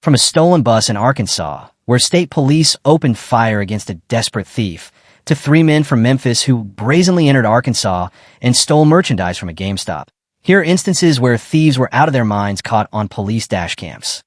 From a stolen bus in Arkansas, where state police opened fire against a desperate thief, to 3 men from Memphis who brazenly entered Arkansas and stole merchandise from a GameStop. Here are instances where thieves were out of their minds caught on police dash cams.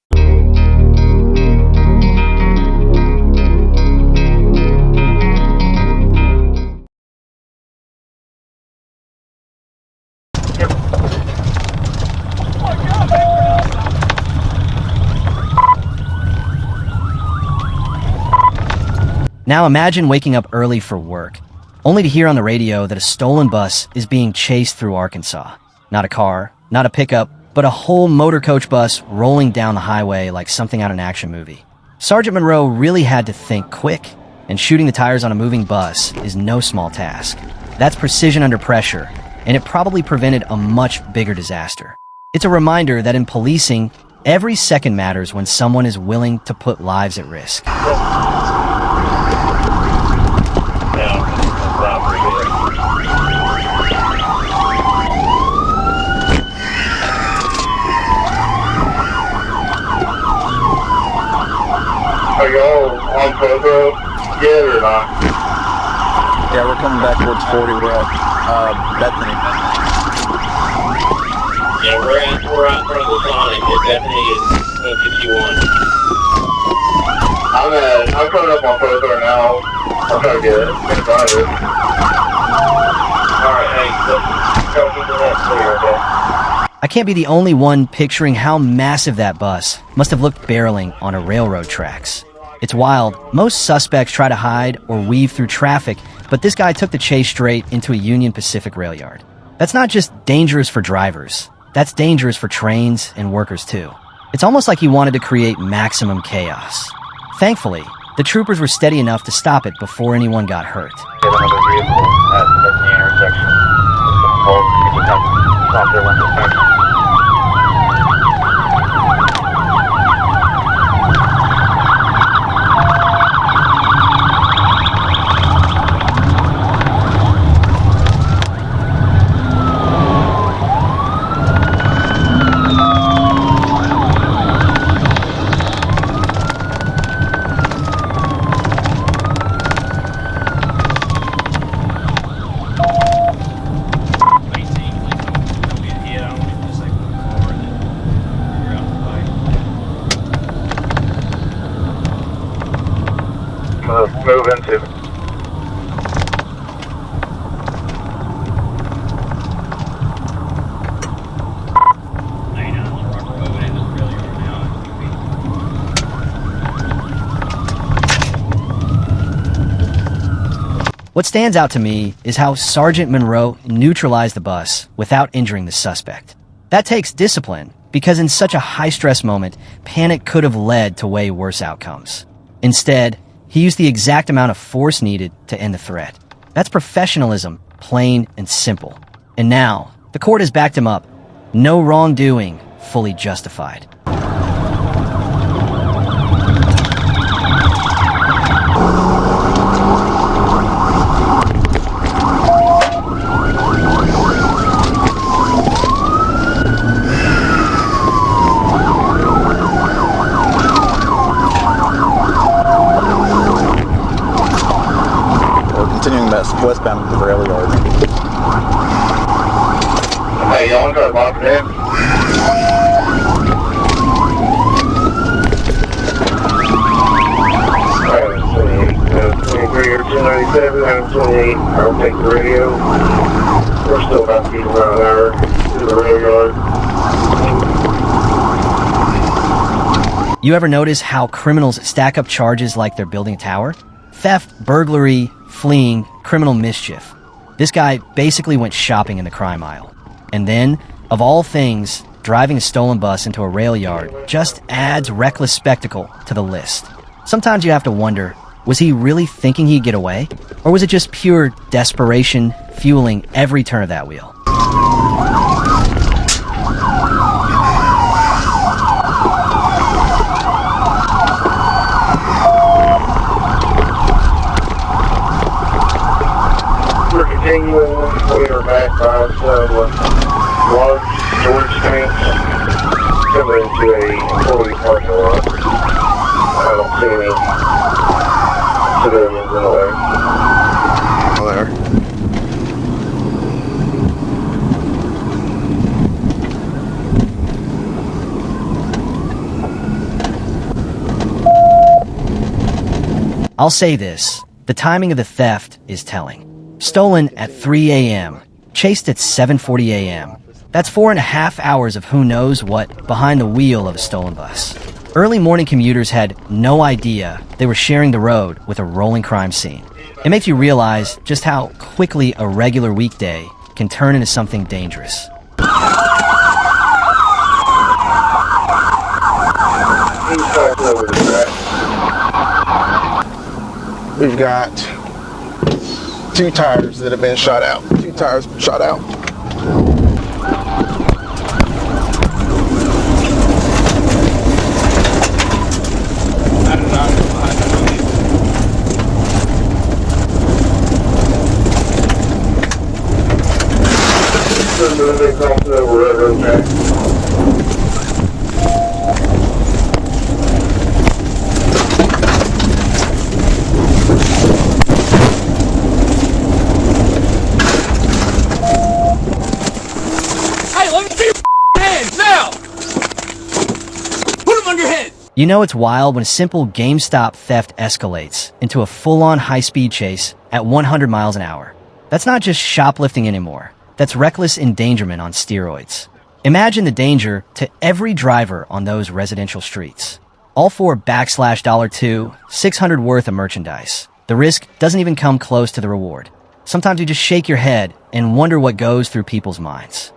Now imagine waking up early for work, only to hear on the radio that a stolen bus is being chased through Arkansas. Not a car, not a pickup, but a whole motor coach bus rolling down the highway like something out of an action movie. Sergeant Monroe really had to think quick, and shooting the tires on a moving bus is no small task. That's precision under pressure, and it probably prevented a much bigger disaster. It's a reminder that in policing, every second matters when someone is willing to put lives at risk. Are y'all on Pogo yet or not? Yeah, we're coming back towards 40. We're at Bethany. Yeah, we're out in front of the Sonic at Bethany and 51. I'm coming up on Pogo now. I'm trying to get in front of it. Alright, hey, let's go keep the next clear, okay? I can't be the only one picturing how massive that bus must have looked barreling on a railroad tracks. It's wild. Most suspects try to hide or weave through traffic, but this guy took the chase straight into a Union Pacific rail yard. That's not just dangerous for drivers. That's dangerous for trains and workers too. It's almost like he wanted to create maximum chaos. Thankfully, the troopers were steady enough to stop it before anyone got hurt. Get another vehicle at the intersection. Someone called, we just have to stop there when it's finished. Move into. What stands out to me is how Sergeant Monroe neutralized the bus without injuring the suspect. That takes discipline, because in such a high-stress moment, panic could have led to way worse outcomes. Instead, he used the exact amount of force needed to end the threat. That's professionalism, plain and simple. And now, the court has backed him up. No wrongdoing, fully justified. Continuing westbound to the rail yard. Hey, y'all got to lock it in. Alright, 23 or 297, 28. I'll take the radio. We're still about feet around there to the rail yard. You ever notice how criminals stack up charges like they're building a tower? Theft, burglary, fleeing, criminal mischief. This guy basically went shopping in the crime aisle. And then, of all things, driving a stolen bus into a rail yard just adds reckless spectacle to the list. Sometimes you have to wonder, was he really thinking he'd get away? Or was it just pure desperation fueling every turn of that wheel? We are back by some large storage tanks coming into a employee parking lot. I'll say this, the timing of the theft is telling. Stolen at 3 a.m., chased at 7:40 a.m. That's 4.5 hours of who knows what behind the wheel of a stolen bus. Early morning commuters had no idea they were sharing the road with a rolling crime scene. It makes you realize just how quickly a regular weekday can turn into something dangerous. We've got 2 tires that have been shot out. 2 tires shot out. You know it's wild when a simple GameStop theft escalates into a full-on high-speed chase at 100 miles an hour. That's not just shoplifting anymore. That's reckless endangerment on steroids. Imagine the danger to every driver on those residential streets. All for $2, 600 worth of merchandise. The risk doesn't even come close to the reward. Sometimes you just shake your head and wonder what goes through people's minds.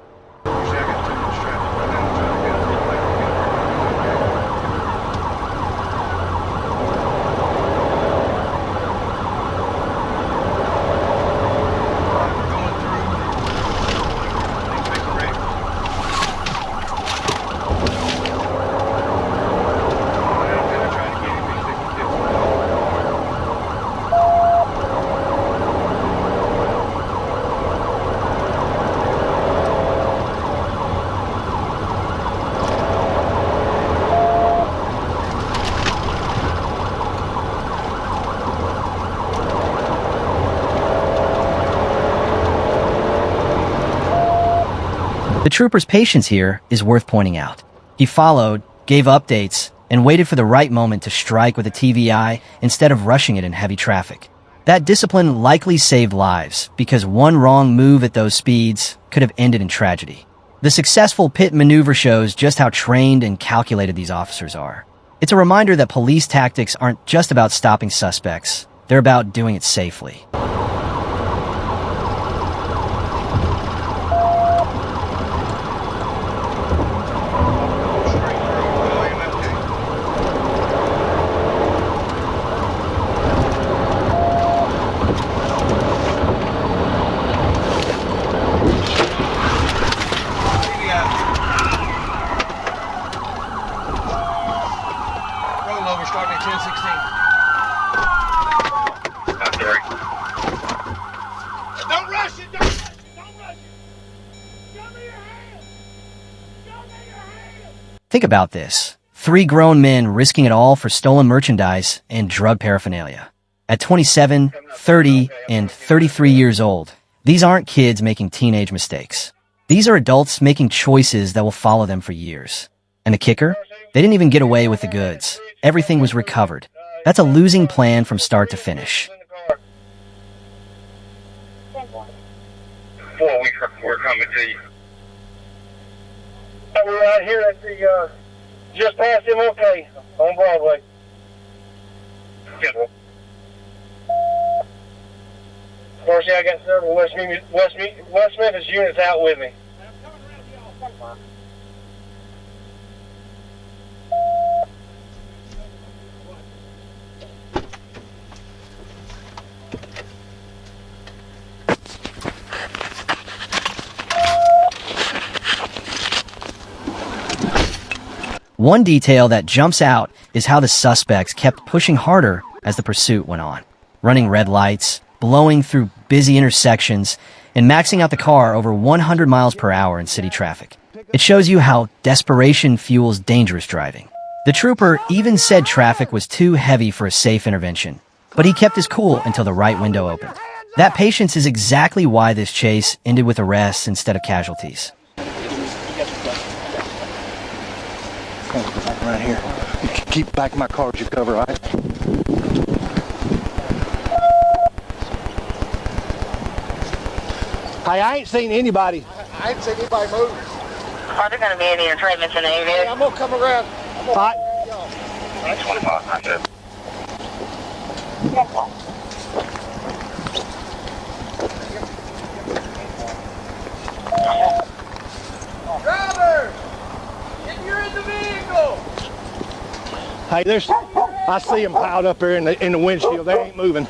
The trooper's patience here is worth pointing out. He followed, gave updates, and waited for the right moment to strike with a TVI instead of rushing it in heavy traffic. That discipline likely saved lives because one wrong move at those speeds could have ended in tragedy. The successful pit maneuver shows just how trained and calculated these officers are. It's a reminder that police tactics aren't just about stopping suspects, they're about doing it safely. Starting at 10:16. Don't rush it! Don't rush it! Don't rush it! Show me your hands! Show me your hands! Think about this. 3 grown men risking it all for stolen merchandise and drug paraphernalia. At 27, 30, and 33 years old, these aren't kids making teenage mistakes. These are adults making choices that will follow them for years. And the kicker? They didn't even get away with the goods. Everything was recovered. That's a losing plan from start to finish. We're coming to you. We're right here at the, just past MLK on Broadway. Unfortunately, I got several West Memphis units out with me. One detail that jumps out is how the suspects kept pushing harder as the pursuit went on, running red lights, blowing through busy intersections, and maxing out the car over 100 miles per hour in city traffic. It shows you how desperation fuels dangerous driving. The trooper even said traffic was too heavy for a safe intervention, but he kept his cool until the right window opened. That patience is exactly why this chase ended with arrests instead of casualties. Right here. You keep back my car as you cover, right? Hey, I ain't seen anybody. I ain't seen anybody move. Are there going to be any treatments in the area? I'm gonna come around. All right. That's 2500. Driver, if you're in the vehicle. Hey, I see them piled up there in the windshield. They ain't moving.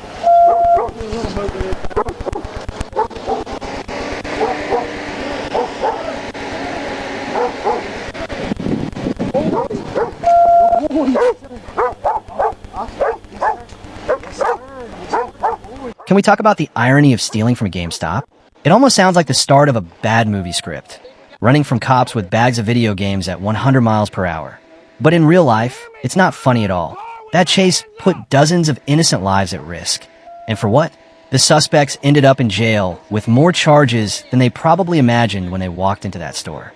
Can we talk about the irony of stealing from a GameStop? It almost sounds like the start of a bad movie script, running from cops with bags of video games at 100 miles per hour. But in real life, it's not funny at all. That chase put dozens of innocent lives at risk. And for what? The suspects ended up in jail with more charges than they probably imagined when they walked into that store.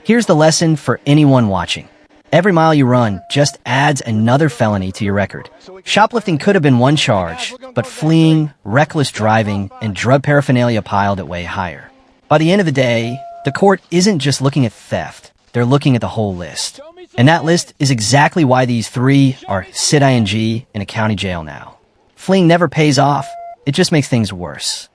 Here's the lesson for anyone watching. Every mile you run just adds another felony to your record. Shoplifting could have been one charge, but fleeing, reckless driving, and drug paraphernalia piled it way higher. By the end of the day, the court isn't just looking at theft, they're looking at the whole list. And that list is exactly why these three are sit ing in a county jail now. Fleeing never pays off, it just makes things worse.